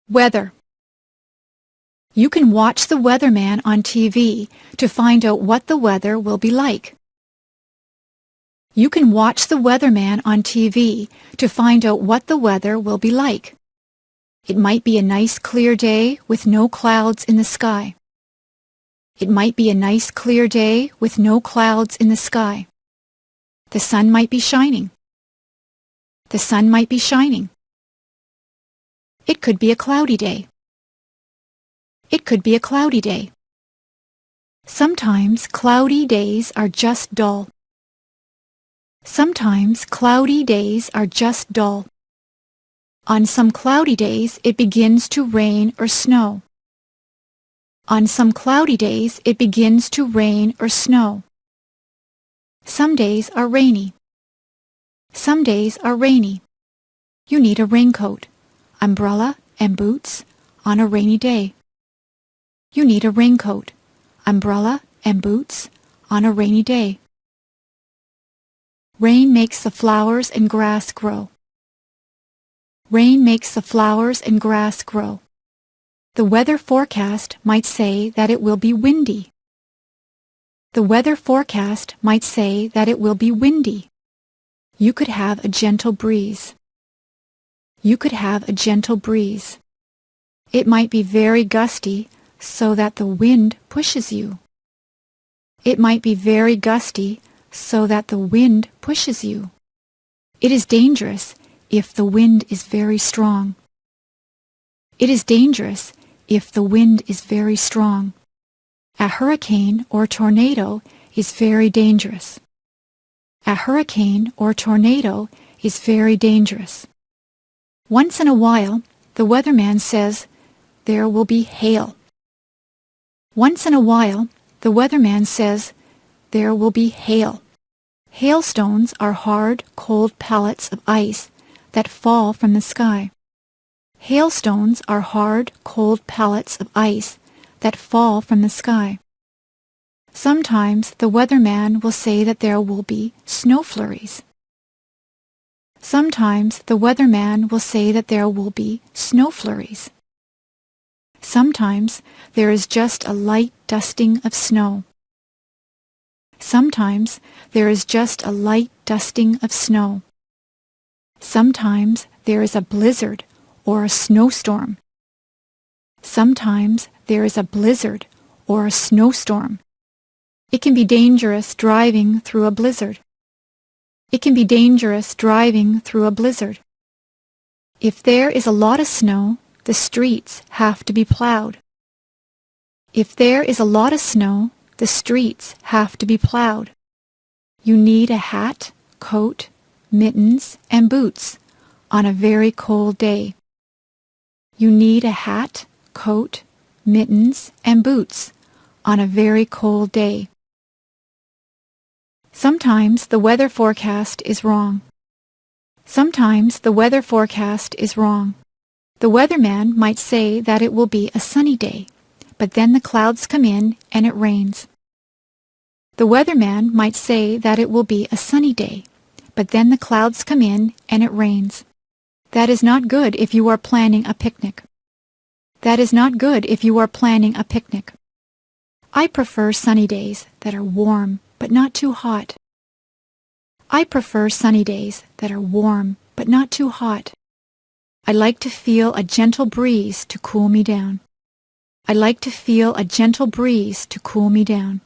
Weather. You can watch the weatherman on TV to find out what the weather will be like. You can watch the weatherman on TV to find out what the weather will be like. It might be a nice clear day with no clouds in the sky. It might be a nice clear day with no clouds in the sky. The sun might be shining. The sun might be shining. It could be a cloudy day. It could be a cloudy day. Sometimes cloudy days are just dull. Sometimes cloudy days are just dull. On some cloudy days it begins to rain or snow. On some cloudy days it begins to rain or snow. Some days are rainy. Some days are rainy. You need a raincoat, umbrella, and boots on a rainy day. You need a raincoat, umbrella, and boots on a rainy day. Rain makes the flowers and grass grow. Rain makes the flowers and grass grow. The weather forecast might say that it will be windy. The weather forecast might say that it will be windy. You could have a gentle breeze. You could have a gentle breeze. It might be very gusty so that the wind pushes you. It might be very gusty so that the wind pushes you. It is dangerous if the wind is very strong. It is dangerous if the wind is very strong. A hurricane or tornado is very dangerous. A hurricane or tornado is very dangerous. Once in a while, the weatherman says, there will be hail. Once in a while, the weatherman says, there will be hail. Hailstones are hard, cold pellets of ice that fall from the sky. Hailstones are hard, cold pellets of ice that fall from the sky. Sometimes the weatherman will say that there will be snow flurries. Sometimes the weatherman will say that there will be snow flurries. Sometimes there is just a light dusting of snow. Sometimes there is just a light dusting of snow. Sometimes there is a blizzard or a snowstorm. Sometimes there is a blizzard or a snowstorm. It can be dangerous driving through a blizzard. It can be dangerous driving through a blizzard. If there is a lot of snow, the streets have to be plowed. If there is a lot of snow, the streets have to be plowed. You need a hat, coat, mittens, and boots on a very cold day. You need a hat, coat, mittens, and boots on a very cold day. Sometimes the weather forecast is wrong. Sometimes the weather forecast is wrong. The weatherman might say that it will be a sunny day, but then the clouds come in and it rains. The weatherman might say that it will be a sunny day, but then the clouds come in and it rains. That is not good if you are planning a picnic. That is not good if you are planning a picnic. I prefer sunny days that are warm but not too hot. I prefer sunny days that are warm but not too hot. I like to feel a gentle breeze to cool me down. I like to feel a gentle breeze to cool me down.